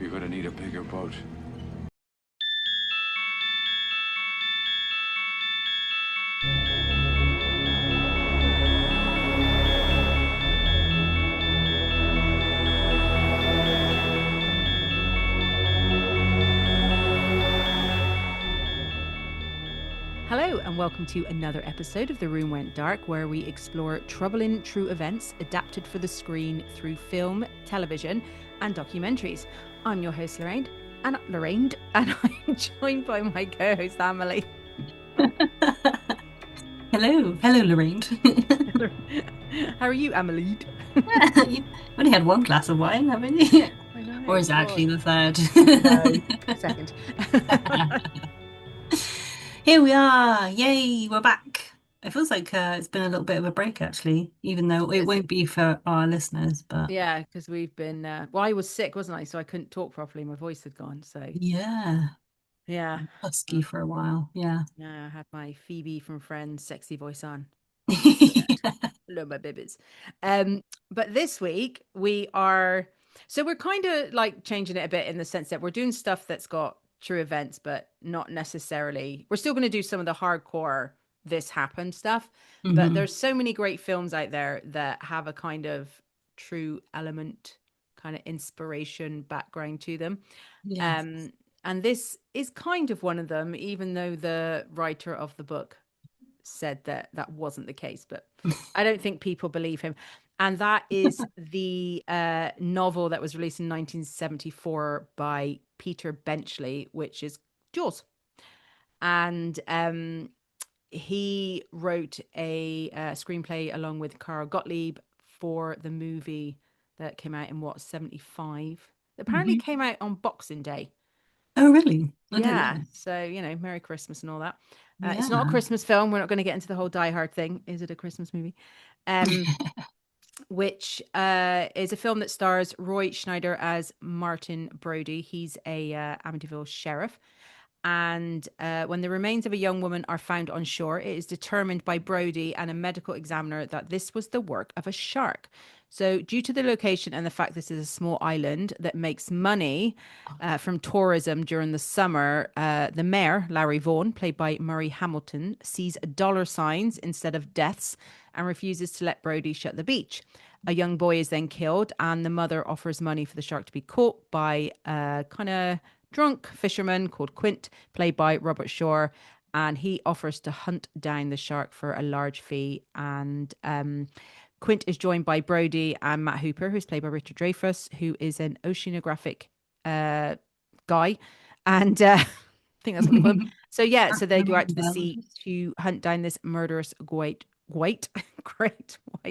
You're gonna need a bigger boat. Hello, and welcome to another episode of The Room Went Dark, where we explore troubling true events adapted for the screen through film, television, and documentaries. I'm your host, Lorraine, and I'm joined by my co-host, Amalie. Hello, Lorraine. How are you, Amalie? You've only had one glass of wine, haven't you? I know. Or is it actually the third? No, second. Here we are. Yay, we're back. It feels like it's been a little bit of a break, actually, even though it won't be for our listeners, but Yeah, because we've been, well, I was sick, wasn't I? So I couldn't talk properly. My voice had gone. So yeah, yeah. husky for a while. Yeah. Yeah, I had my Phoebe from Friends sexy voice on. Hello, my babies. But this week we're kind of like changing it a bit in the sense that we're doing stuff that's got true events, but not necessarily. We're still going to do some of the hardcore this happened stuff, but Mhm. there's so many great films out there that have a kind of true element, kind of inspiration background to them. Yes. And this is kind of one of them, even though the writer of the book said that that wasn't the case, but I don't think people believe him. And that is the novel that was released in 1974 by Peter Benchley, which is Jaws. And he wrote a screenplay along with Carl Gottlieb for the movie that came out in 75. Apparently Mhm. came out on Boxing Day. Oh, really? I don't Yeah. know. So, Merry Christmas and all that. It's not a Yeah. Christmas film. We're not going to get into the whole Die Hard thing. Is it a Christmas movie? Which is a film that stars Roy Schneider as Martin Brody. He's a Amityville sheriff. And when the remains of a young woman are found on shore, it is determined by Brody and a medical examiner that this was the work of a shark. So, due to the location and the fact this is a small island that makes money from tourism during the summer, the mayor, Larry Vaughan, played by Murray Hamilton, sees dollar signs instead of deaths and refuses to let Brody shut the beach. A young boy is then killed, and the mother offers money for the shark to be caught by a kind of drunk fisherman called Quint, played by Robert Shaw. And he offers to hunt down the shark for a large fee. And Quint is joined by Brody and Matt Hooper, who's played by Richard Dreyfuss, who is an oceanographic guy. And I think that's what they call him. So yeah, so they go out to the sea to hunt down this murderous great white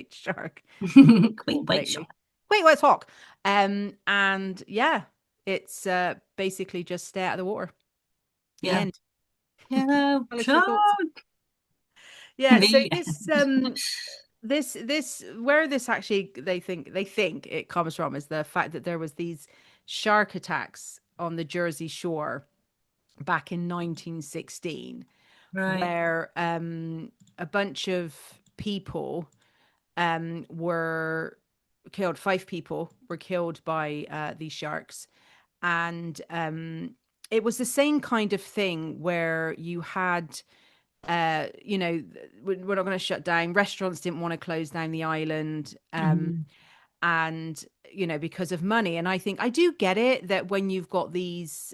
shark. Great white Lately. shark. Great white hawk. And yeah, it's basically just stay out of the water. The Yeah. end. Hello, Tell us your thoughts. shark. Yeah, so Me. this where this actually they think it comes from is the fact that there was these shark attacks on the Jersey Shore back in 1916 Right. where a bunch of people were killed. 5 people were killed by these sharks, and it was the same kind of thing where you had we're not going to shut down. Restaurants didn't want to close down the island, Mhm. and because of money. And I think I do get it that when you've got these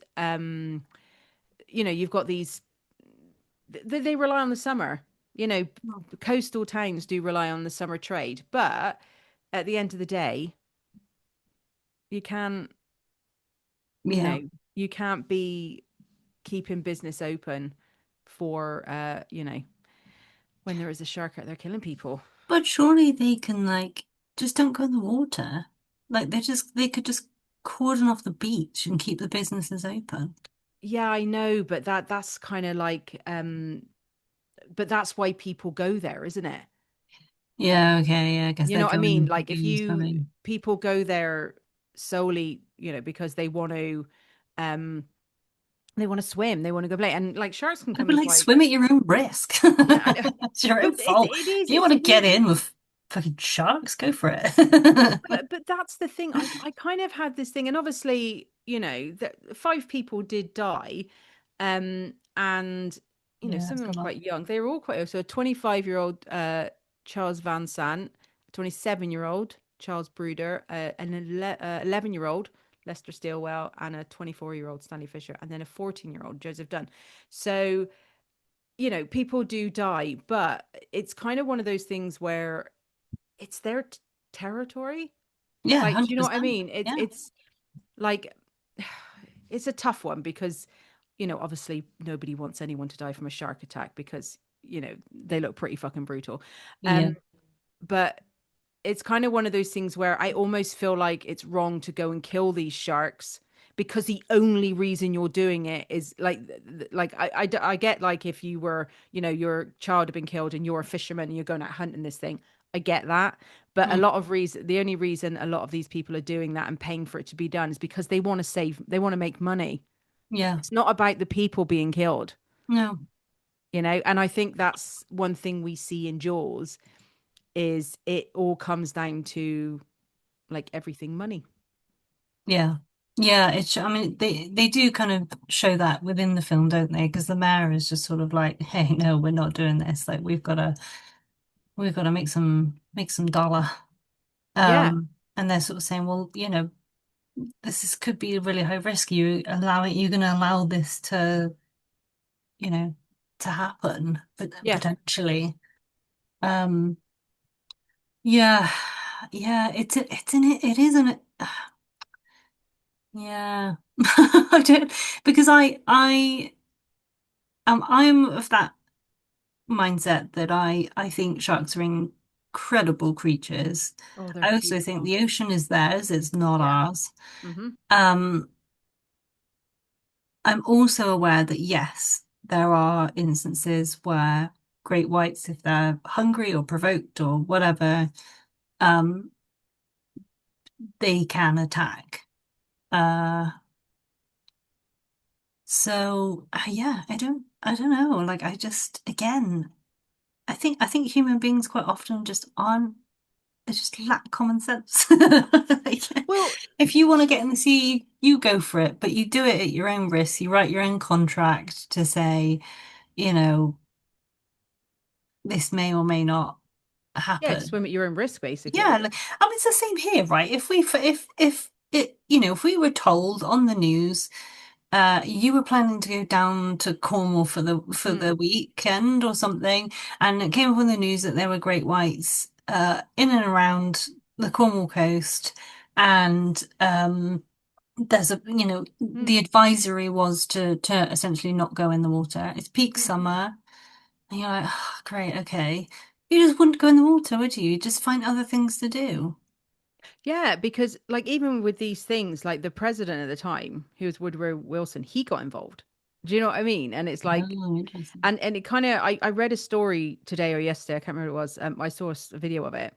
you've got these they rely on the summer. Coastal towns do rely on the summer trade, but at the end of the day, you can't, you Yeah. know, you can't be keeping business open for, when there is a shark out there killing people. But surely they can just don't go in the water. Like they could just cordon off the beach and keep the businesses open. Yeah, I know, but that's kind of like, but that's why people go there, isn't it? Yeah, okay, yeah, I guess You they're know what I mean? drawing Like if booze you coming. people go there solely, because um, they want to swim, they want to go play, and like sharks can come But in like quite. swim at your own risk. Yeah, I know. It's your But own fault. it If is, you want to it get is. in with fucking sharks, go for it. But that's the thing. I kind of had this thing, and obviously, five people did die, and Yeah, some of it's a them lot. quite young. They were all quite. So a 25-year-old Charles Van Sant, a 27-year-old Charles Bruder, an 11-year-old Lester Stilwell, and a 24-year-old Stanley Fisher, and then a 14-year-old Joseph Dunn. So people do die, but it's kind of one of those things where it's their territory. Yeah, Like, do you know what I 100%. mean? It's Yeah. it's like it's a tough one because obviously nobody wants anyone to die from a shark attack because they look pretty fucking brutal. Yeah. Um, but it's kind of one of those things where I almost feel like it's wrong to go and kill these sharks because the only reason you're doing it is I get like if you were your child had been killed and you're a fisherman and you're going out hunting this thing. I get that, but a Mm. lot of reason the only reason a lot of these people are doing that and paying for it to be done is because they want to make money. Yeah. It's not about the people being killed, No. and I think that's one thing we see in Jaws is it all comes down to like everything money. Yeah. Yeah, I mean they do kind of show that within the film, don't they? Because the mayor is just sort of like, hey, no, we're not doing this. Like we've got to make some dollar. Yeah. And they're sort of saying, well, could be really high risk. You're going to allow this you know, to happen, but Yeah. potentially. Um, yeah, yeah, it isn't it? Yeah, I don't because I'm of that mindset that I think sharks are incredible creatures. Oh, they're I also think beautiful. the ocean is theirs, it's not Yeah. ours. Hmm. Um, I'm also aware that yes, there are instances where great whites, if they're hungry or provoked or whatever, um, they can attack. Uh, yeah, I don't know. Like I just, again, I think human beings quite often just aren't, they just lack common sense. Like, Well, if you want to get in the sea, you go for it, but you do it at your own risk. You write your own contract to say, you know, this may or may not yeah, happen. swim at your own risk, Yeah, basically. like I mean, it's the same here, right? If it, if we were told on the news, you were planning to go down to Cornwall for the Mm, weekend or something, and it came up on the news that there were great whites in and around the Cornwall coast, and there's mm, the advisory was to essentially not go in the water. It's peak mm. summer. And you're like, oh, great, okay. You just wouldn't go in the water, would you? You'd just find other things to do. Yeah, because like even with these things, like the president at the time, who was Woodrow Wilson, he got involved. Do you know what I mean? And it's like, Oh, interesting. and it kind of, I read a story today or yesterday, I can't remember what it was. I saw a video of it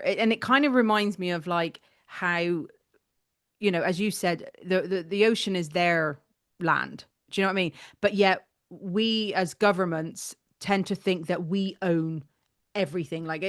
and it kind of reminds me of like how as you said, the ocean is their land. Do you know what I mean? But yet we as governments tend to think that we own everything. Like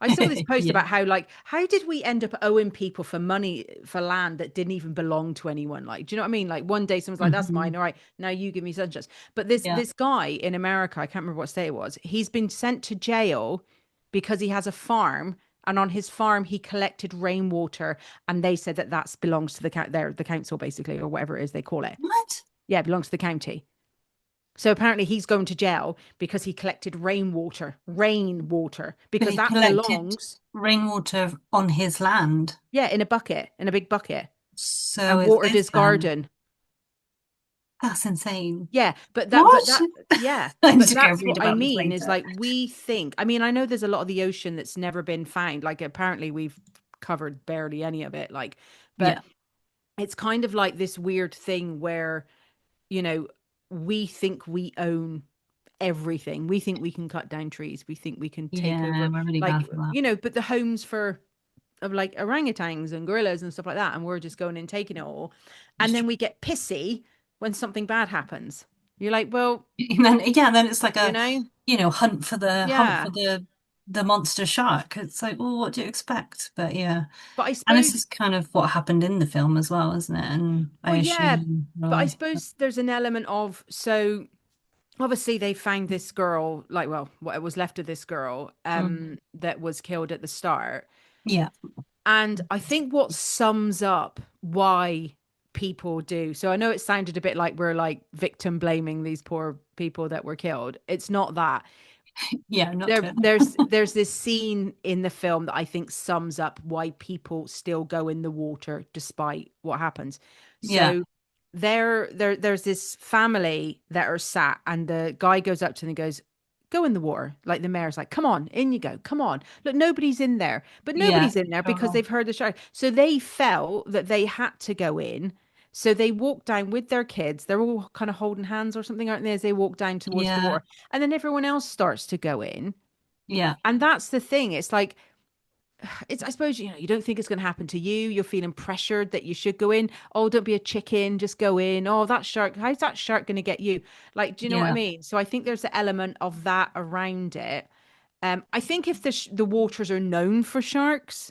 I saw this post Yeah. about how did we end up owing people for money for land that didn't even belong to anyone? Like, do you know what I mean? Like one day someone's like, "That's Hmm. mine. All right, now you give me such and such." But this Yeah. this guy in America, I can't remember what state it was. He's been sent to jail because he has a farm. And on his farm, he collected rainwater and they said that that belongs to the council basically or whatever it is they call it. What? Yeah, it belongs to the county. So apparently he's going to jail because he collected rainwater But because he that collected belongs, rainwater on his land. yeah, in a big bucket, So and is watered this his then? garden. That's insane. Yeah, What? yeah, I need but to go that's read what I about this mean is later. like we think. I mean, I know there's a lot of the ocean that's never been found. Like apparently we've covered barely any of it. Like, but Yeah. it's kind of like this weird thing where you know, we think we own everything. We think we can cut down trees. We think we can take Yeah, over, we're really bad like, for that. but the homes for of like orangutans and gorillas and stuff like that. And we're just going and taking it all. It's And then true. we get pissy when something bad happens. You're like, well, And then yeah, then it's like you know, hunt for the yeah, the monster shark. It's like, well, what do you expect? But yeah. But I And this suppose, is kind of what happened in the film as well, isn't it? And I well, yeah, assume, but I right. suppose there's an element of, so obviously they found this girl, like, well, what was left of this girl, Mm. that was killed at the start. Yeah. And I think what sums up why people do. So I know it sounded a bit like we're like victim blaming these poor people that were killed. It's not that. Yeah, not There, to it. there's this scene in the film that I think sums up why people still go in the water despite what happens. Yeah. So there's this family that are sat, and the guy goes up to them and goes, "Go in the water." Like the mayor's like, "Come on, in you go. Come on." Look, nobody's in there, but Yeah. nobody's in there because Oh, they've heard the shark. So they felt that they had to go in. So they walk down with their kids. They're all kind of holding hands or something, aren't they, as they walk down towards the yeah. water. And then everyone else starts to go in. Yeah. And that's the thing. It's like, it's, I suppose, you don't think it's going to happen to you. You're feeling pressured that you should go in. Oh, don't be a chicken, just go in. Oh, that shark, how's that shark going to get you? Like, do you know what I Yeah. mean? So I think there's an element of that around it. I think if the waters are known for sharks,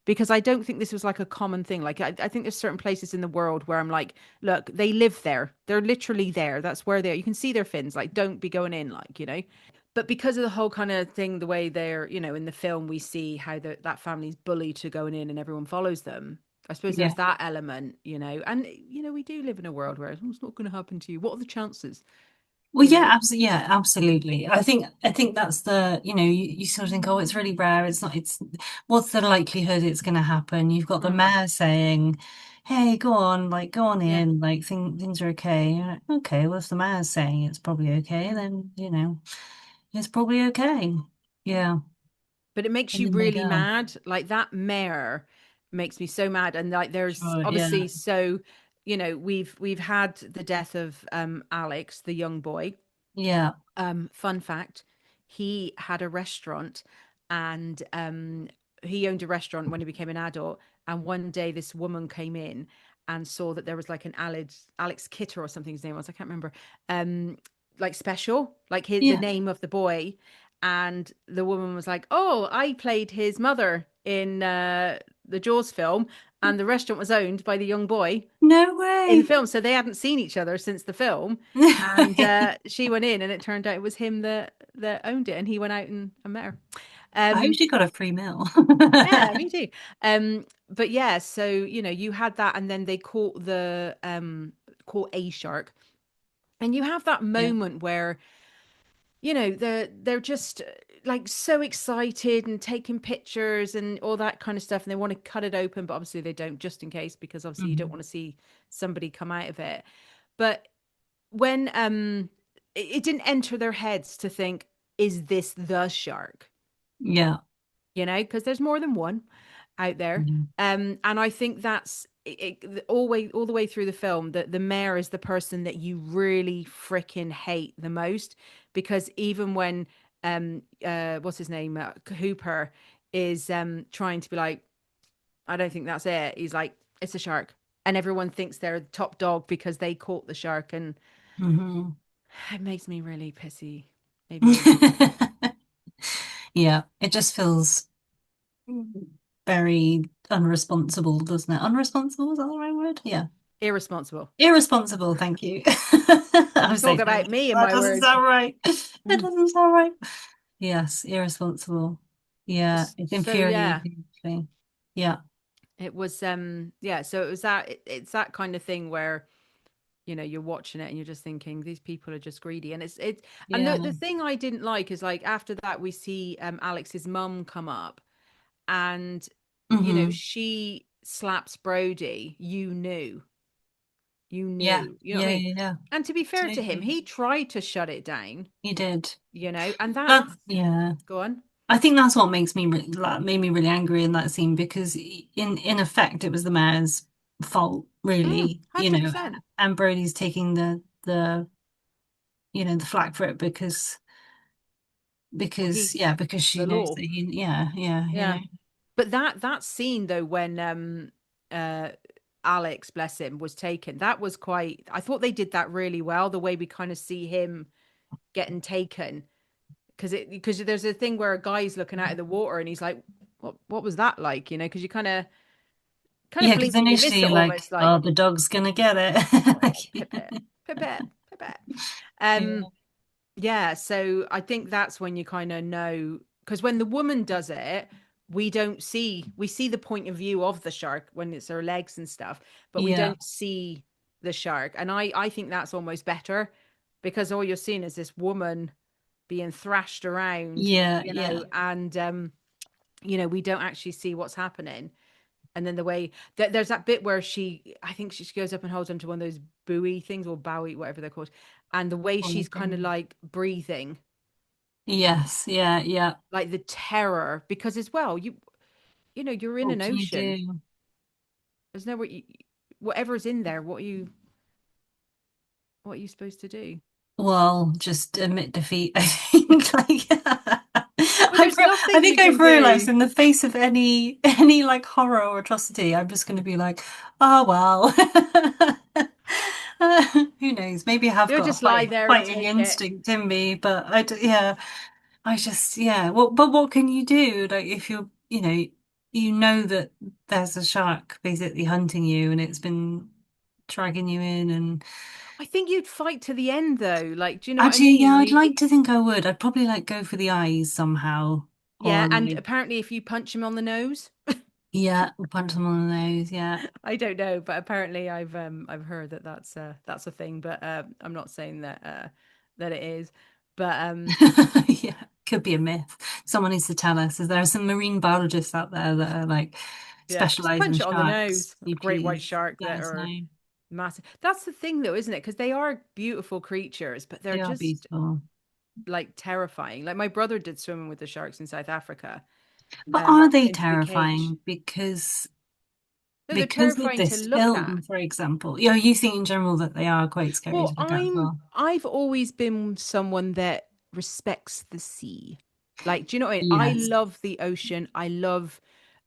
because I don't think this was like a common thing. Like, I think there's certain places in the world where I'm like, look, they live there. They're literally there. That's where they are. You can see their fins. Like, don't be going in, like. But because of the whole kind of thing, the way they're, in the film, we see how that family's bullied to going in and everyone follows them. I suppose Yeah. there's that element. And, we do live in a world where it's not going to happen to you. What are the chances, Well, you yeah, know? absolutely. Yeah, absolutely. I think that's you sort of think, oh, it's really rare. It's not, it's what's the likelihood it's going to happen? You've got the Mm, mayor saying, hey, go on, like, go on yeah. in, like, things are okay. You're like, okay, well, if the mayor's saying it's probably okay, Mm. then, it's probably okay. Yeah. But it makes And you then they really go. mad. Like that mayor makes me so mad. And like there's Sure, yeah. obviously so, we've had the death of Alex, the young boy. Yeah. Fun fact, he had a restaurant, and he owned a restaurant when he became an adult. And one day this woman came in and saw that there was like an Alex Kitter or something his name was, I can't remember. Um, like special, like the Yeah. name of the boy. And the woman was like, "Oh, I played his mother in the Jaws film, and the restaurant was owned by the young boy No in the way. film." So they hadn't seen each other since the film. No And way. she went in, and it turned out it was him that owned it, and he went out and met her. I hope Um, she got a free meal. yeah, me too. But yeah, so you had that, and then they caught a shark, and you have that Yeah. moment where they're just like so excited and taking pictures and all that kind of stuff, and they want to cut it open, but obviously they don't, just in case, because obviously you don't Mhm. want to see somebody come out of it. But when it didn't enter their heads to think, is this the shark? Yeah. Because there's more than one out there. Mhm. And I think that's all the way through the film, that the mayor is the person that you really freaking hate the most, because even when what's his name, Hooper, is trying to be like, I don't think that's it. He's like, it's a shark, and everyone thinks they're the top dog because they caught the shark, and Mhm. it makes me really pissy. Made me really pissy. Yeah, it just feels very unresponsible, doesn't it? Unresponsible, is that the right word? Yeah. Irresponsible. Irresponsible, thank you. I was Talk saying, about me and that my doesn't words. sound right. That Mm. doesn't sound right. Yes, irresponsible. Yeah, it's So yeah, infuriating, actually. Yeah, it was yeah, so it was that it's that kind of thing where you're watching it and you're just thinking these people are just greedy. And it's and yeah. the thing I didn't like is, like, after that we see Alex's mum come up, and Hmm. she slaps Brody. Yeah, You know what I yeah, mean? yeah, yeah. And to be fair to him, Totally. he tried to shut it down, You did. and that, That's, yeah. go on. I think that's what makes me like, made me really angry in that scene because in effect it was the mayor's fault, really, 100%. and Brody's taking the flack for it Well, because he's yeah, because she the knows law. that yeah, yeah, Yeah. But that scene though, when uh Alex, bless him, was taken, that was quite, I thought they did that really well, the way we kind of see him getting taken, because there's a thing where a guy's looking out of the water and he's like, what was that like? Because you kind of Yeah, because blink and you miss initially it you're like, almost like, oh, the dog's gonna get it. oh, Like, pipette, pipette, pipette. yeah, Um, yeah, so I think that's when you kind of know, because when the woman does it, we see the point of view of the shark when it's her legs and stuff, but we yeah, don't see the shark. And I think that's almost better because all you're seeing is this woman being thrashed around, yeah, yeah. and we don't actually see what's happening. And then the way that there's that bit where I think she goes up and holds onto one of those buoy things or bowie, whatever they're called, and the way Funny she's kind of thing. like breathing, Yes, yeah, yeah. like the terror, because as well, you're in What an can you ocean. do? There's nowhere whatever's in there. What are you supposed to do? Well, just admit defeat. I think, like, Well, there's I nothing think you I've can realized do. in the face of any like horror or atrocity, I'm just going to be like, oh well. Who knows? Maybe I have You'll got a just lie there and fighting take it. instinct in me, but yeah, I just, yeah. Well, but what can you do? Like, if you know that there's a shark basically hunting you and it's been dragging you in, and I think you'd fight to the end, though. Like, do you know what I actually, yeah, mean? I'd like to think I would. I'd probably like go for the eyes somehow, Yeah, or and like, apparently, if you punch him on the nose, yeah, punch them on the nose. Yeah. I don't know, but apparently I've heard that that's a thing, but I'm not saying that it is. But Yeah, could be a myth. Someone needs to tell us. There are some marine biologists out there that are like yeah, just specialize in punch it on the sharks. nose. You Great white please shark let that us are know. massive. That's the thing though, isn't it? Because they are beautiful creatures, but they're They are just beautiful. like terrifying. Like my brother did swimming with the sharks in South Africa, But are up they into the cage. terrifying No, they're because of terrifying to this look at. film, for example? You think in general that they are quite scary to Well, look at as well. I've always been someone that respects the sea. Like, do you know what I mean? I Yes. love the ocean. I love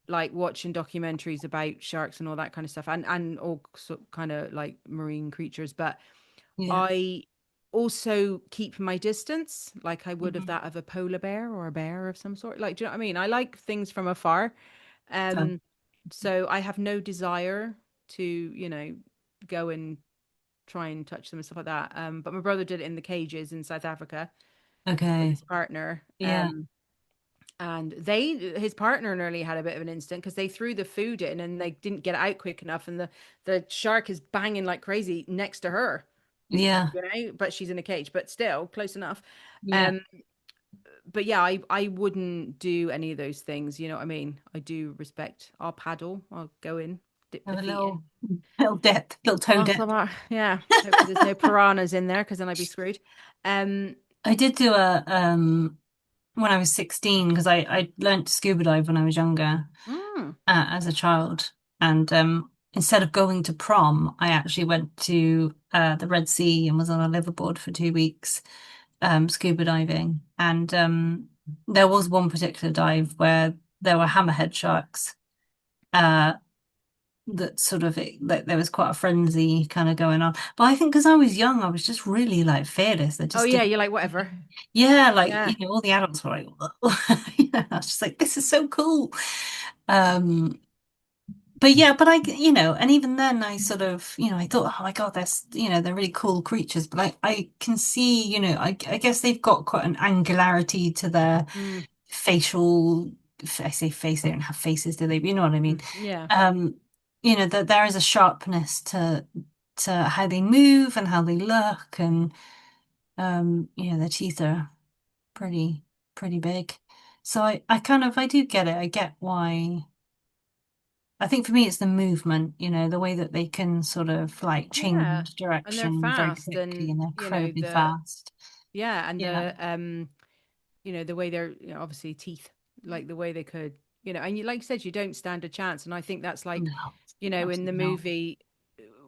like watching documentaries about sharks and all that kind of stuff and all kind of like marine creatures, but Yeah. I also keep my distance like I would of Hmm. that of a polar bear or a bear of some sort. Like, do you know what I mean? I like things from afar. So, Um, so I have no desire to, go and try and touch them and stuff like that. But my brother did it in the cages in South Africa with okay. his partner. Yeah. And his partner nearly had a bit of an incident because they threw the food in and they didn't get it out quick enough, and the shark is banging like crazy next to her, Yeah. but she's in a cage, but still close enough. Yeah. Um, but yeah, I wouldn't do any of those things. You know what I mean? I do respect. I'll paddle. I'll go in, dip the Have a feet in. little dip, little toe Oh, dip. yeah. Hopefully there's no piranhas in there because then I'd be screwed. Um, I did do a when I was 16 because I learned to scuba dive when I was younger mm. as a child, and instead of going to prom I actually went to the Red Sea and was on a liveaboard for 2 weeks scuba diving, and there was one particular dive where there were hammerhead sharks uh that sort of that there was quite a frenzy kind of going on. But I think because I was young, I was just really like fearless. I Oh just yeah, didn't. you're like whatever. Yeah, like Yeah. all the adults were like, I was just like, this is so cool. Um, but yeah, but and even then, I sort of, I thought, oh my God, that's, they're really cool creatures. But I can see, I guess they've got quite an angularity to their Mm, facial. I say face, they don't have faces, do they? But you know what I mean. yeah. Um, that there is a sharpness to how they move and how they look, and their teeth are pretty pretty big. So I kind of I do get it. I get why. I think for me it's the movement, the way that they can sort of like Yeah. change And they're direction very fast quickly and and they're incredibly the fast. yeah, and Yeah. the way they're, obviously teeth, like the way they could, and you like you said, you don't stand a chance. And I think that's like, No, in the absolutely not. movie,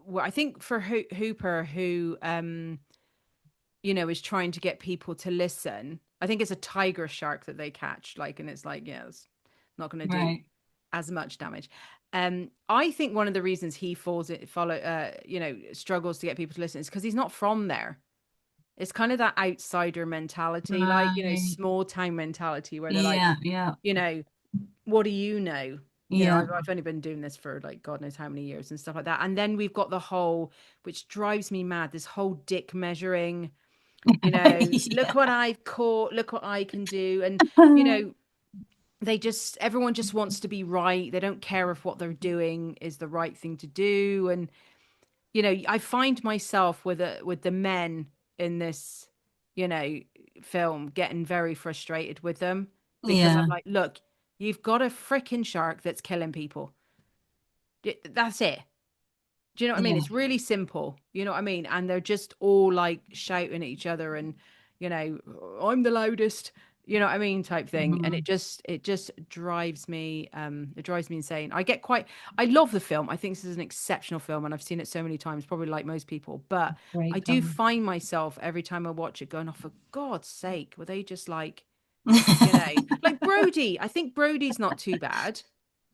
well, I think for Hooper, who is trying to get people to listen. I think it's a tiger shark that they catch, like, and it's like, yeah, it's not going to do Right. as much damage. I think one of the reasons he struggles to get people to listen is because he's not from there. It's kind of that outsider mentality, like, Right. small town mentality where they're like, Yeah, yeah, you know, what do you know? yeah. I've only been doing this for like God knows how many years and stuff like that. And then we've got the whole, which drives me mad, this whole dick measuring, look what Yeah. I've caught, look what I can do. And, you know, everyone just wants to be right. They don't care if what they're doing is the right thing to do. And, I find myself with the men in this, you know, film getting very frustrated with them because I'm Yeah, like, look, you've got a freaking shark that's killing people. That's it. Do you know what I mean? yeah. It's really simple. You know what I mean? And they're just all like shouting at each other and, I'm the loudest, you know what I mean, type thing. And Mhm. it just it drives me insane. I love the film. I think this is an exceptional film and I've seen it so many times, probably like most people. But I Great do film. find myself every time I watch it going, oh, for God's sake, were they just like, like Brody? I think Brody's not too bad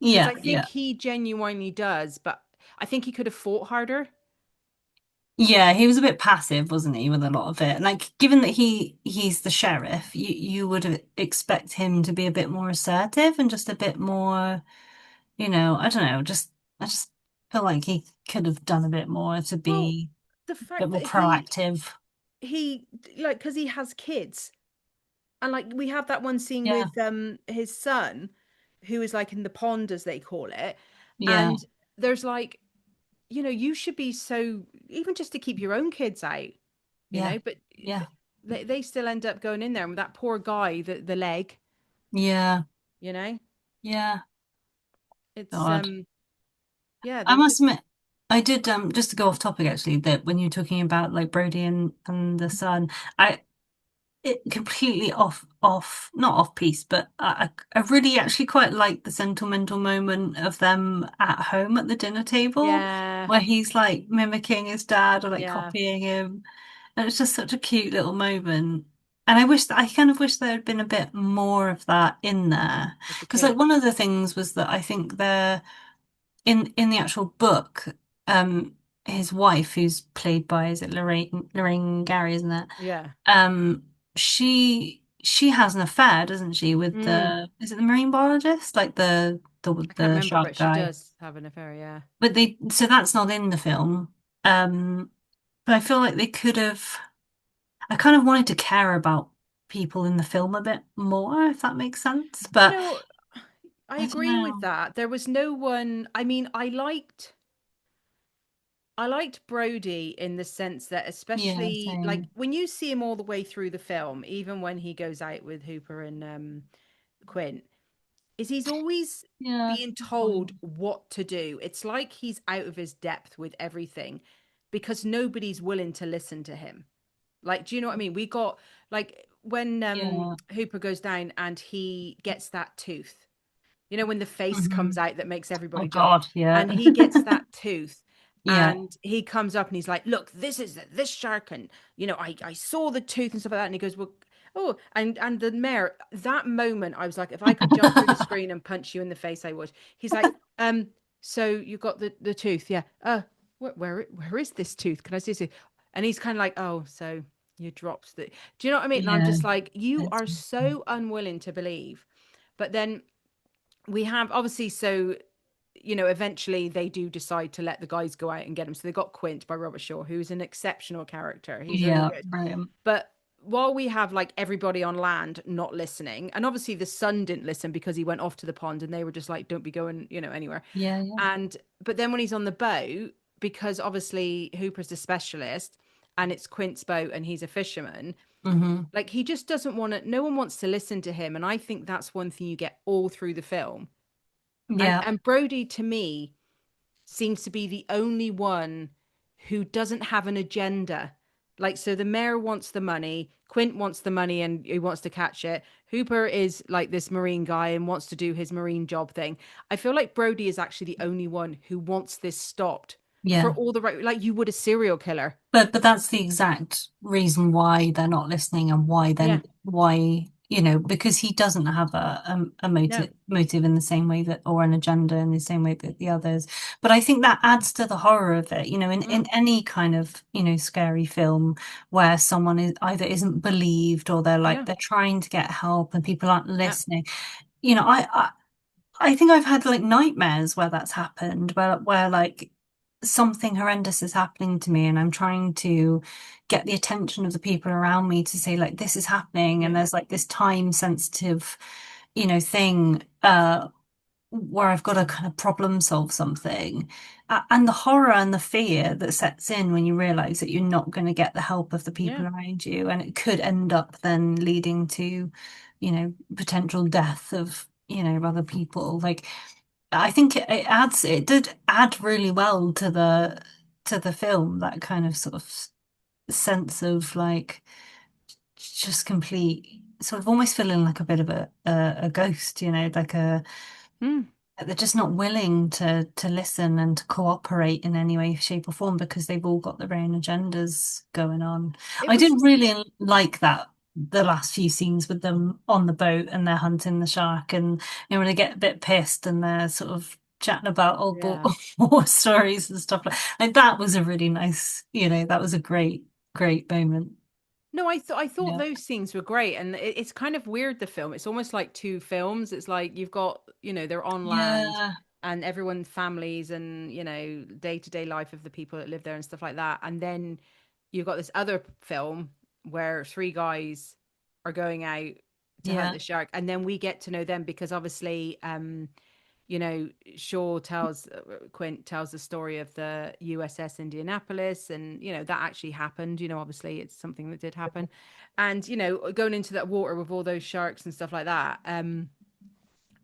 because Yeah, I think yeah. he genuinely does, but I think he could have fought harder. Yeah, he was a bit passive, wasn't he, with a lot of it. Like, given that he's the sheriff, you would expect him to be a bit more assertive and just a bit more, I don't know, I just feel like he could have done a bit more to Well, be the a bit fact more that proactive. he like because he has kids, and like we have that one scene Yeah, with his son, who is like in the pond as they call it, yeah, and there's like, you should be so even just to keep your own kids out, yeah, but yeah, they still end up going in there and with that poor guy, the leg, yeah, you know, yeah. it's God. yeah, I they're must just admit, I did just to go off topic actually, that when you were talking about like Brody and the son, I it completely off not off piece, but I really actually quite like the sentimental moment of them at home at the dinner table yeah, where he's like mimicking his dad or like yeah, copying him. And it's just such a cute little moment. And I kind of wish there had been a bit more of that in there. with the Because like kids, one of the things was that I think they're in the actual book, his wife, who's played by, is it Lorraine Gary, isn't it? yeah. Um, she has an affair, doesn't she, with Mm. is it the marine biologist, like I can't the remember, shark but she guy? does have an affair, yeah. But so that's not in the film. But I feel like they could have. I kind of wanted to care about people in the film a bit more, if that makes sense. Do you But know, I I don't agree with know. that. There was no one, I mean, I liked Brody in the sense that Yeah, especially like same. when you see him all the way through the film, even when he goes out with Hooper and Quint, is he's always Yeah, being good point. told what to do. It's like he's out of his depth with everything because nobody's willing to listen to him. Like, do you know what I mean? We got like when Yeah. Hooper goes down and he gets that tooth. When the face Hmm. comes out that makes Oh everybody jump, God, yeah. and he gets that tooth, Yeah. and he comes up and he's like, "Look, this shark, and I saw the tooth and stuff like that." And he goes, "Well, oh," and the mayor. That moment, I was like, "If I could jump through the screen and punch you in the face, I would." He's like, so you got the tooth, yeah? Where is this tooth? Can I see it?" And he's kind of like, "Oh, so." You dropped the. Do you know what I mean? And I'm Yeah. just like, you That's are so unwilling to believe. But then we have obviously eventually they do decide to let the guys go out and get him, so they got Quint by Robert Shaw, who's an exceptional character. He's really yeah, good. brilliant. But while we have like everybody on land not listening, and obviously the son didn't listen because he went off to the pond and they were just like, don't be going anywhere. Yeah, yeah. And but then when he's on the boat, because obviously Hooper's a specialist and it's Quint's boat and he's a fisherman, Hmm. like he just doesn't want to, no one wants to listen to him. And I think that's one thing you get all through the film. and Yeah, and Brody to me seems to be the only one who doesn't have an agenda. Like, so the mayor wants the money, Quint wants the money and he wants to catch it. Hooper is like this marine guy and wants to do his marine job thing. I feel like Brody is actually the only one who wants this stopped for yeah. all the right, like you would a serial killer. But that's the exact reason why they're not listening and Yeah. why because he doesn't have a No. motive in the same way that, or an agenda in the same way that the others. But I think that adds to the horror of it, in Mm, any kind of, scary film where someone is either isn't believed or they're like yeah. they're trying to get help and people aren't Yeah. listening. I think I've had like nightmares where that's happened, where like something horrendous is happening to me and I'm trying to get the attention of the people around me to say like this is happening, and Yeah. there's like this time sensitive, thing where I've got to kind of problem solve something. And the horror and the fear that sets in when you realize that you're not going to get the help of the Yeah. people around you, and it could end up then leading to, potential death of, other people. Like, I think it did add really well to the film, that kind of sort of sense of like just complete sort of almost feeling like a bit of a ghost, like Mm. they're just not willing to listen and to cooperate in any way, shape, or form because they've all got their own agendas going on. It I did was, really like that, the last few scenes with them on the boat and they're hunting the shark, and when they get a bit pissed and they're sort of chatting about old yeah. war stories and stuff like that was a really nice, that was a great moment. No, I thought Yeah. those scenes were great, and it's kind of weird. The film, it's almost like two films. It's like you've got, they're on land, Yeah. and everyone's families, and day to day life of the people that live there and stuff like that. And then you've got this other film where three guys are going out to hunt Yeah. the shark, and then we get to know them because obviously, Shaw tells Quint tells the story of the USS Indianapolis, and that actually happened. Obviously it's something that did happen, and going into that water with all those sharks and stuff like that.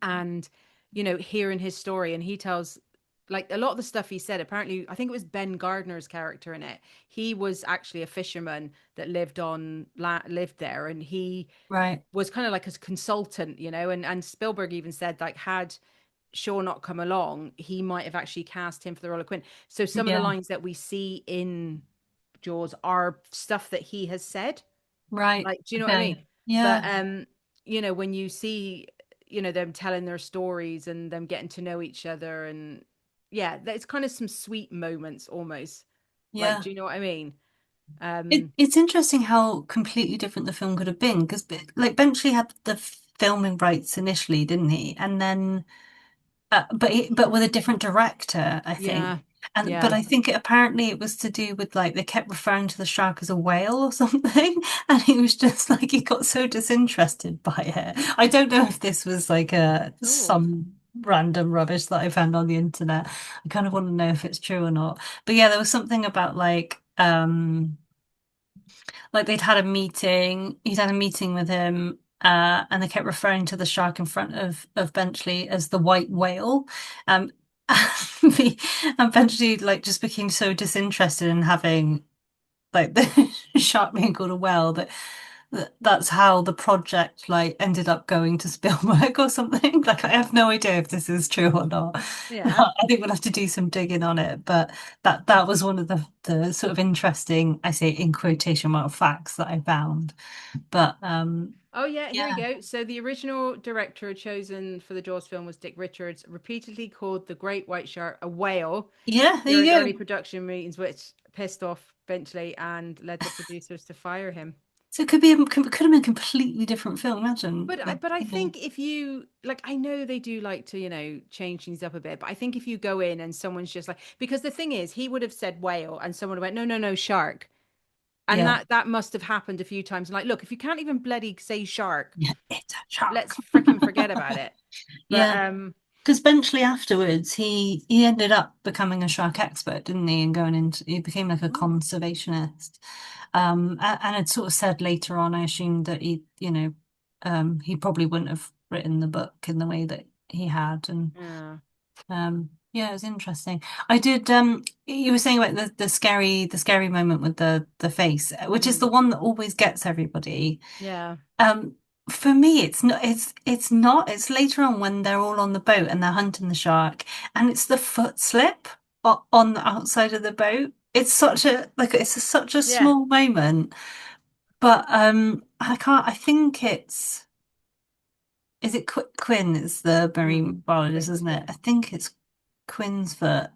And hearing his story, and he tells like a lot of the stuff he said. Apparently, I think it was Ben Gardner's character in it. He was actually a fisherman that lived there, and he Right. was kind of like a consultant, and Spielberg even said like had Shaw not come along, he might have actually cast him for the role of Quint. So some of the Yeah. lines that we see in Jaws are stuff that he has said. Right. Like, do you know what I Okay. mean? But Yeah. when you see, them telling their stories and them getting to know each other, and yeah, there's kind of some sweet moments almost. Like, Yeah. do you know what I mean? It, Um, it's interesting how completely different the film could have been because, like, Benchley had the filming rights initially, didn't he? And then, but with a different director, I think. yeah, But yeah. I think apparently it was to do with like they kept referring to the shark as a whale or something, and he was just like he got so disinterested by it. I don't know if this was like Oh, some random rubbish that I found on the internet. I kind of want to know if it's true or not. But yeah, there was something about like they'd had a meeting, he'd had a meeting with him, and they kept referring to the shark in front of Benchley as the white whale. Um, and Benchley like just became so disinterested in having like the shark being called a whale that's how the project like ended up going to Spielberg or something. Like I have no idea if this is true or not. yeah. I think we'll have to do some digging on it. But that was one of the sort of interesting, I say in quotation mark facts that I found. But Oh yeah, here we yeah. go. So the original director chosen for the Jaws film was Dick Richards, repeatedly called the Great White Shark a whale Yeah, there during you early go. production meetings, which pissed off Benchley and led the producers to fire him. So it could have been a completely different film, imagine. But I, Like, but I think if you like, I know they do like to change things up a bit, but I think if you go in and someone's just like, because the thing is, he would have said whale and someone went no no no shark, and yeah. that must have happened a few times. And like, look, if you can't even bloody say shark, Yeah, it's a shark. let's freaking forget about it. But Yeah. Because Benchley afterwards, he ended up becoming a shark expert, didn't he? And going into, he became like a oh, conservationist. And it sort of said later on, I assumed that he probably wouldn't have written the book in the way that he had. And yeah. yeah, it was interesting. I did, you were saying about the scary moment with the face, which is the Mm. one that always gets everybody. Yeah. Um, for me, it's not. It's later on when they're all on the boat and they're hunting the shark, and it's the foot slip on the outside of the boat. It's such a Yeah. small moment, but I can't. I think it's. is it Quinn? It's the Mm, marine I biologist, think isn't it? so. I think it's Quinn's foot.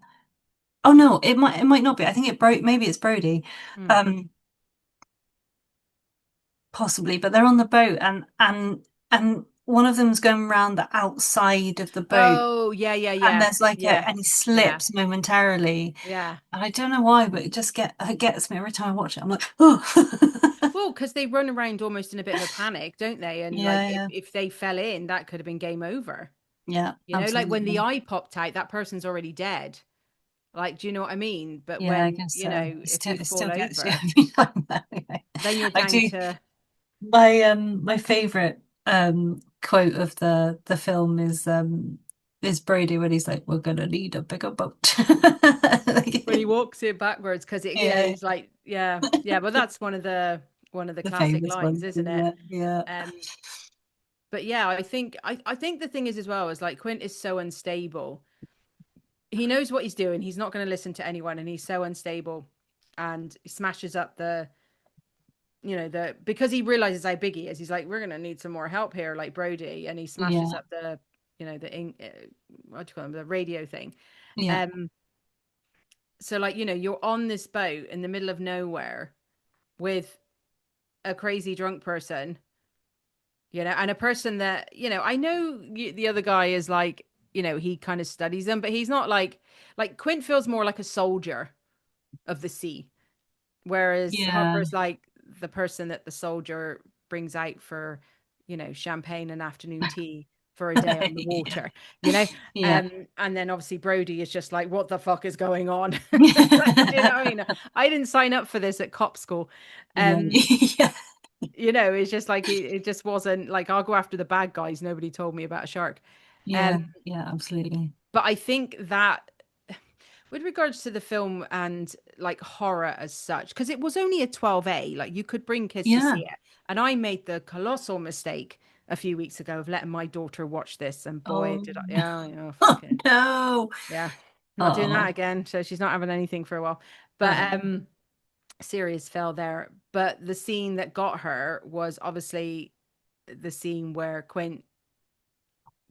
Oh no, it might not be. I think maybe it's Brody. Mm. Um, Possibly, but they're on the boat and one of them's going around the outside of the boat Oh, yeah, yeah, and yeah. there's like Yeah. a and he Yeah. slips momentarily. Yeah. And I don't know why, but it gets me every time I watch it. I'm like, oh. Well, because they run around almost in a bit of a panic, don't they? And like Yeah, yeah. if they fell in, that could have been game over. Yeah, You know, like when the absolutely. eye popped out, that person's already dead. Like, do you know what I mean? But Yeah, I when, guess you so. know, if you It fall still gets you over, every time though, anyway. then you're I down do to my favorite quote of the film is Brady when he's like, we're gonna need a bigger boat. when he walks it backwards because Yeah, he's like, yeah, yeah. But that's one of the the classic famous lines, one, isn't isn't it? it? Yeah. Um, but yeah, I think the thing is as well is like Quint is so unstable. He knows what he's doing. He's not going to listen to anyone, and he's so unstable, and he smashes up the because he realizes how big he is. He's like, we're going to need some more help here, like Brody, and he smashes Yeah, up what do you call them, the radio thing. yeah, Um, so like you're on this boat in the middle of nowhere with a crazy drunk person, and a person that I know the other guy is like, he kind of studies them, but he's not like Quint feels more like a soldier of the sea. Whereas yeah, Hopper's like the person that the soldier brings out for, champagne and afternoon tea for a day on the yeah, water, you know? yeah. And then obviously Brody is just like, what the fuck is going on? Like, do you know what I mean? I didn't sign up for this at cop school. No, Um, yeah, it's just like it just wasn't like I'll go after the bad guys. Nobody told me about a shark. Um, yeah, yeah, absolutely. but I think that with regards to the film and like horror as such, because it was only a 12A, like you could bring kids to see Yeah. it. And I made the colossal mistake a few weeks ago of letting my daughter watch this. And boy, Oh, did I, no. yeah, Oh fucking, no. yeah, not doing that Oh, again. So she's not having anything for a while. But oh, serious fell there. But the scene that got her was obviously the scene where Quint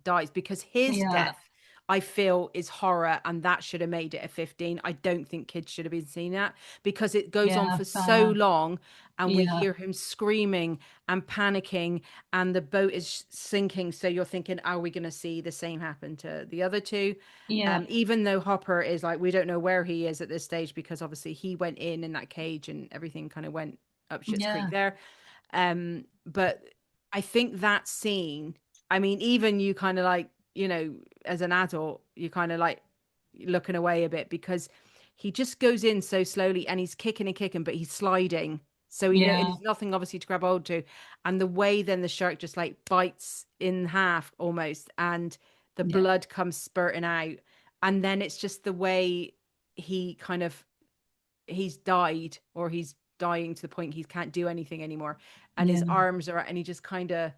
dies because his yeah, death I feel is horror and that should have made it a 15. I don't think kids should have been seeing that because it goes on yeah, for so fair. long and we Yeah, hear him screaming and panicking and the boat is sinking, so you're thinking, are we going to see the same happen to the other two? yeah, Even though Hopper is like, we don't know where he is at this stage because obviously he went in that cage and everything kind of went up shit's creek yeah, there. But I think that scene, I mean, even you kind of like, as an adult, you kind of like looking away a bit because he just goes in so slowly and he's kicking and kicking, but he's sliding. So, yeah, there's nothing obviously to grab hold to. And the way then the shark just like bites in half almost, and the yeah, blood comes spurting out. And then it's just the way he kind of he's died or he's dying to the point he can't do anything anymore and his yeah, arms are and he just kind of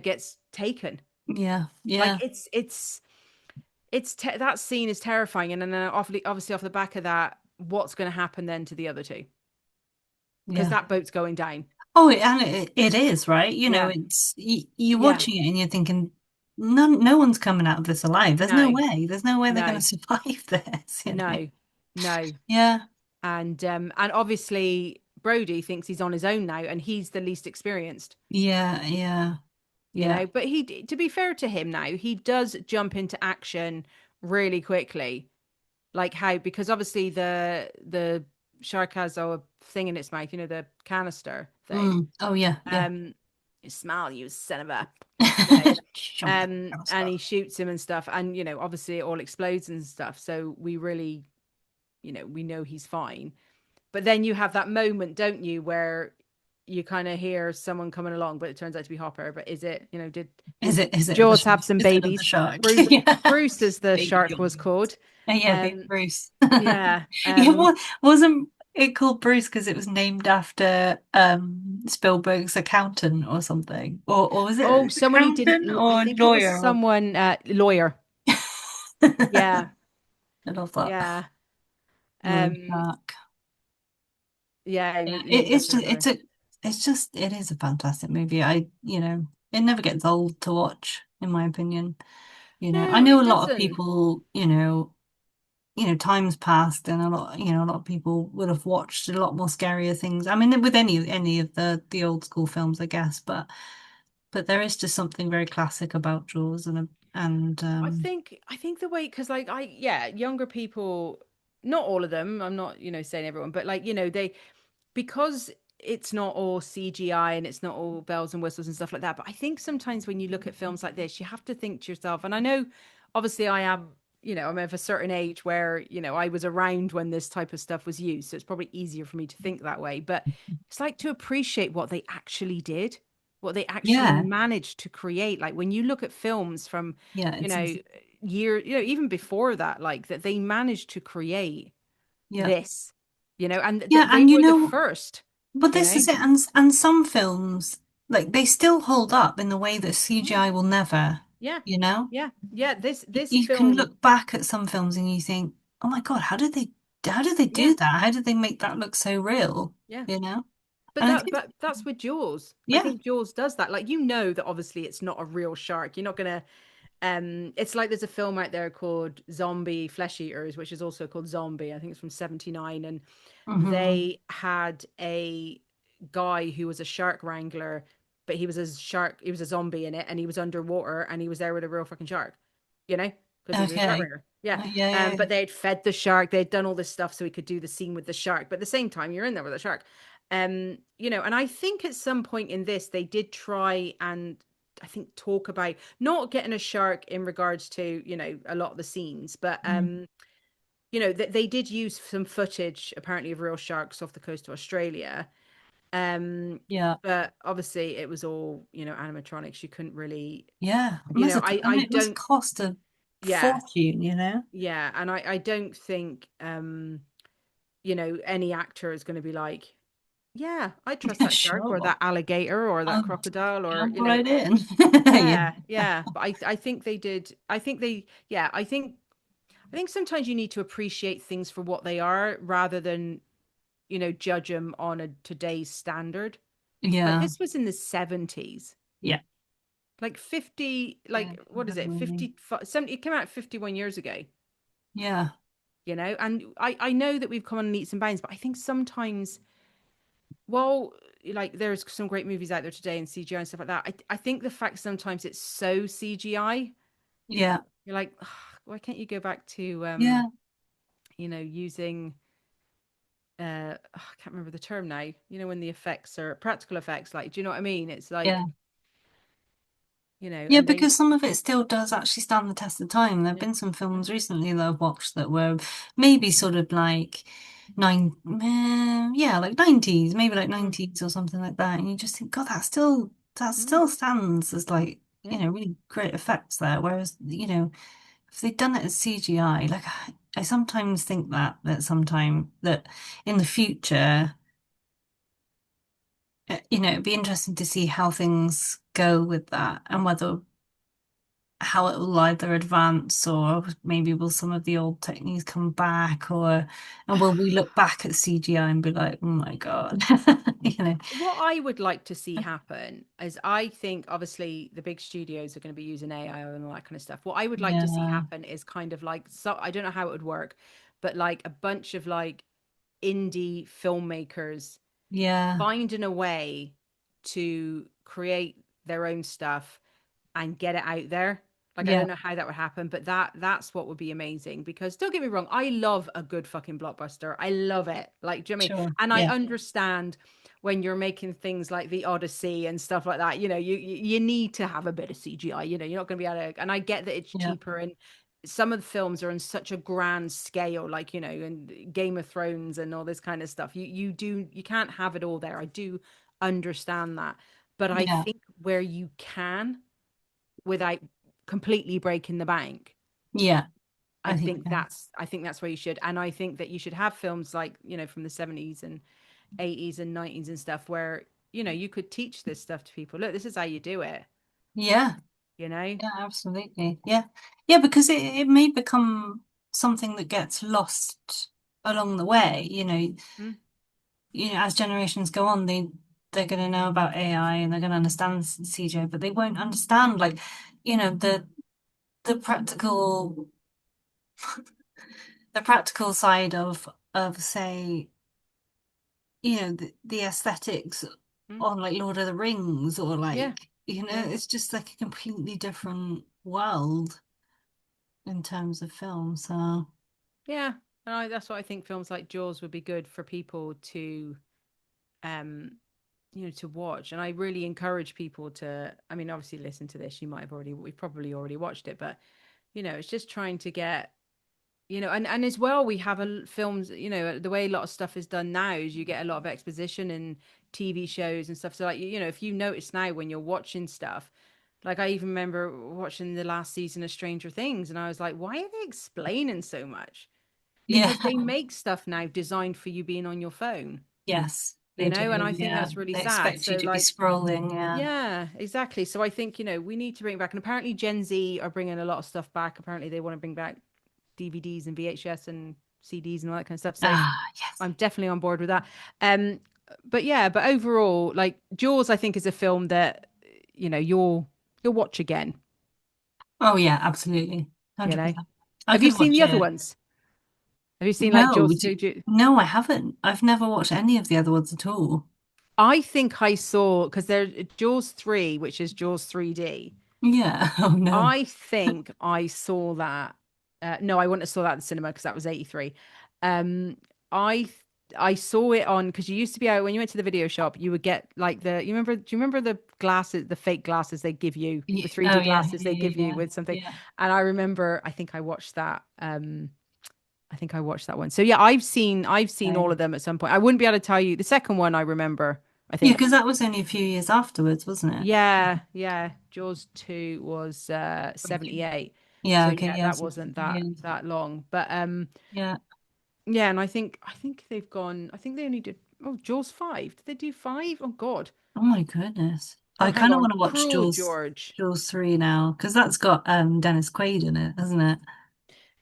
gets taken yeah, like yeah, that scene is terrifying, and then obviously off the back of that, what's going to happen then to the other two, because yeah. that boat's going down. Oh, and it is, right? Yeah, You're yeah, watching it and you're thinking, no one's coming out of this alive. There's no no, way. There's no way they're going no, to survive this. no, no. Yeah, And obviously Brody thinks he's on his own now and he's the least experienced, yeah, yeah, yeah. but he, to be fair to him now, he does jump into action really quickly, like how, because obviously the shark has a thing in its mouth, the canister thing. Mm. Oh, yeah, yeah. You smile, you son of a, you know. Jump that kind of And he stuff. shoots him and stuff, and obviously it all explodes and stuff. So we really, we know he's fine. But then you have that moment, don't you, where you kind of hear someone coming along, but it turns out to be Hopper. But is it, did Is it the Jaws have some is it the babies? shark? Bruce, Yeah. Bruce, as the Baby shark was John. called. Yeah, Baby Um, Bruce. yeah. Yeah, wasn't it called Bruce because it was named after Spielberg's accountant or something? Or was it Oh, his someone he accountant didn't. I or think it was lawyer? Or... someone lawyer. I Yeah, love that. yeah, The um, shark. yeah. Yeah, He was it's just definitely a lawyer. it is a fantastic movie. it never gets old to watch, in my opinion. I No, know it a lot of doesn't. people, time's passed and a lot of people would have watched a lot more scarier things. I mean, with any of the old school films, I guess, but there is just something very classic about Jaws and I think the way, because like yeah, younger people, not all of them, I'm not, saying everyone, but like, they, because it's not all CGI and it's not all bells and whistles and stuff like that. But I think sometimes when you look at films like this, you have to think to yourself, and I know obviously I am, I'm of a certain age where, I was around when this type of stuff was used. So it's probably easier for me to think that way. But it's like to appreciate what they actually did, what they actually yeah, managed to create. Like when you look at films from, yeah, you it's know, even before that, like that they managed to create yeah, this, and yeah, they and were the first, but you this know? is it, and some films like they still hold up in the way that Yeah, CGI will never, yeah, you know. yeah, yeah. This You can film, look back at some films and you think, oh my God, how did they yeah, do that? How did they make that look so real? yeah. You know? But And I that, think, but that's with Jaws. I yeah, think Jaws does that. Like, that obviously it's not a real shark. You're not gonna. It's like there's a film out there called Zombie Flesh Eaters, which is also called Zombie. I think it's from '79, and hmm, they had a guy who was a shark wrangler, but he was a zombie in it, and he was underwater, and he was there with a real fucking shark, because he was a shark okay, wrangler. Yeah. yeah, yeah, But they'd fed the shark, they'd done all this stuff so he could do the scene with the shark, but at the same time, you're in there with a shark. And I think at some point in this, they did try and I think talk about not getting a shark in regards to, a lot of the scenes, but mm, they did use some footage apparently of real sharks off the coast of Australia. Um, yeah, but obviously it was all, animatronics. You couldn't really, yeah. It must have, I I mean, it must don't, cost a yeah, fortune, you know? yeah. And I don't think, any actor is going to be like, yeah, I trust Yeah, that shark or sure. that alligator or that I'll crocodile or, jump right in. Yeah. yeah, yeah. But I think they did. I think they, yeah, I think sometimes you need to appreciate things for what they are rather than, judge them on a today's standard. Like Yeah. this was in the 70s. Yeah. Like 50, Yeah. like what is it? Definitely. 50, 70, it came out 51 years ago, Yeah. and I know that we've come on leaps and bounds, but I think sometimes, well, like there's some great movies out there today and CGI and stuff like that. I think the fact sometimes it's so CGI, Yeah. you're like, "Ugh, why can't you go back to, Yeah. using, I can't remember the term now, when the effects are practical effects, like, do you know what I mean? It's like, Yeah. Yeah, and they, because some of it still does actually stand the test of time. There have yeah, been some yeah, films recently that I've watched that were maybe sort of like yeah, like 90s, maybe like mm, 90s or something like that. And you just think, God, that mm, still stands as like, yeah. really great effects there. Whereas, if they'd done it as CGI, like I sometimes think that sometime that in the future, it'd be interesting to see how things go with that and whether how it will either advance or maybe will some of the old techniques come back and will we look back at CGI and be like, oh my God, you know? What I would like to see happen is I think obviously the big studios are going to be using AI and all that kind of stuff. What I would like to see Yeah, happen is kind of like, so I don't know how it would work, but like a bunch of like indie filmmakers yeah, finding a way to create their own stuff and get it out there. Like I yeah, don't know how that would happen, but that's what would be amazing. Because don't get me wrong, I love a good fucking blockbuster. I love it. Like, do you know what I mean? sure, And I yeah, understand when you're making things like the Odyssey and stuff like that. You need to have a bit of CGI. You're not going to be able to. And I get that it's yeah, cheaper, and some of the films are on such a grand scale, like and Game of Thrones and all this kind of stuff. You can't have it all there. I do understand that, but I yeah, think where you can without completely breaking the bank. yeah, I I think think so. that's where you should, and I think that you should have films like from the 70s and 80s and 90s and stuff where you could teach this stuff to people. Look, this is how you do it. Yeah, You know. yeah, absolutely. Yeah, yeah, because it may become something that gets lost along the way, Mm. as generations go on, they're going to know about AI and they're going to understand CJ, but they won't understand like, the practical the practical side of say, the aesthetics Mm. on like Lord of the Rings or Yeah, like, yeah, it's just like a completely different world in terms of film. So yeah. And that's what I think films like Jaws would be good for people to, um, to watch. And I really encourage people to, I mean, obviously listen to this. You might have already, we've probably already watched it, but it's just trying to get, and as well, we have films, the way a lot of stuff is done now is you get a lot of exposition in TV shows and stuff. So like, if you notice now when you're watching stuff, like I even remember watching the last season of Stranger Things and I was like, why are they explaining so much? yeah, Because they make stuff now designed for you being on your phone, yes, they do. and I think Yeah, that's really they sad. expect you So to be like, scrolling. Yeah. yeah, exactly. So I think, we need to bring it back. And apparently Gen Z are bringing a lot of stuff back. Apparently they want to bring back DVDs and VHS and CDs and all that kind of stuff. So Ah, yes. I'm definitely on board with that. Um, but yeah, but overall, like Jaws, I think is a film that you'll watch again. Oh yeah, absolutely. You know, 100%. I have you could seen watch the other it. ones? Have you seen like No, Jaws 2? no, I haven't. I've never watched any of the other ones at all. I think I saw because there's Jaws 3, which is Jaws 3D. Yeah. Oh no. I think I saw that. No, I wouldn't have saw that at the cinema because that was 83. Um, I I saw it on because you used to be out when you went to the video shop, you would get like do you remember the glasses, the fake glasses they give you, the Oh 3D yeah, glasses they yeah, give you yeah, with something. yeah. And I remember I think I watched that. I think I watched that one. So yeah, I've seen all Okay. of them at some point. I wouldn't be able to tell you the second one I remember, I Yeah, think. because that was only a few years afterwards, wasn't it? Yeah, yeah. Jaws 2 was Okay. 78. Yeah, So okay, yeah, yeah, that so wasn't that years. that long. But Yeah. yeah, and I think they've gone, I think they only did, Jaws 5. Did they do 5? Oh God. Oh my goodness. Oh, I hang kind of on. want to watch Cruel Jaws George. Jaws 3 now because that's got Dennis Quaid in it, hasn't it?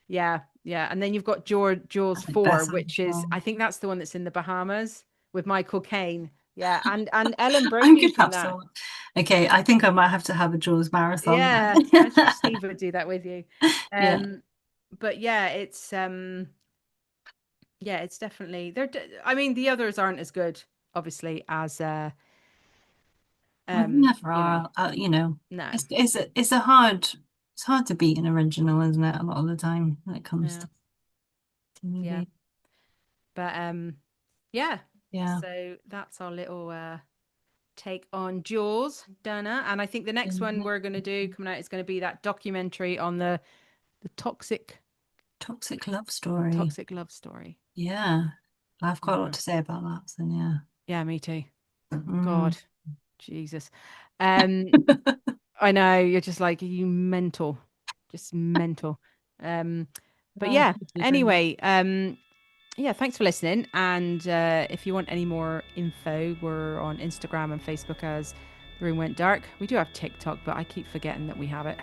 Yeah, yeah. And then you've got Jaws I think 4, best which is well. I think that's the one that's in the Bahamas with Michael Caine. Yeah, and Ellen I'm gonna Brody's in have that. some. Okay, I think I might have to have a Jaws marathon Yeah, I'm sure then. Steve would do that with you. Yeah. But yeah, it's definitely I mean, the others aren't as good, obviously, as Well, they never you know, are. no, It's hard to beat an original, isn't it? A lot of the time when it comes yeah, to yeah. movie. But yeah. Yeah. So that's our little take on Jaws, Donna. And I think the next one we're gonna do coming out is gonna be that documentary on the Toxic love story. toxic love story. Yeah. I've got a lot Yeah. to say about that, so yeah. Yeah, me too. Mm. God, Jesus. Um, I know you're just like you mental, just mental. Um, but I yeah. totally agree. Anyway, yeah, thanks for listening. And if you want any more info, we're on Instagram and Facebook as The Room Went Dark. We do have TikTok, but I keep forgetting that we have it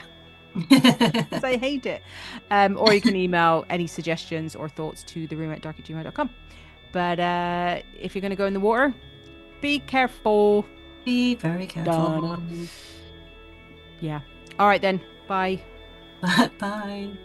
because I hate it. Or you can email any suggestions or thoughts to theroomwentdark@gmail.com. But if you're going to go in the water, be careful. Be very careful. Donna. Yeah. All right then. Bye. Bye.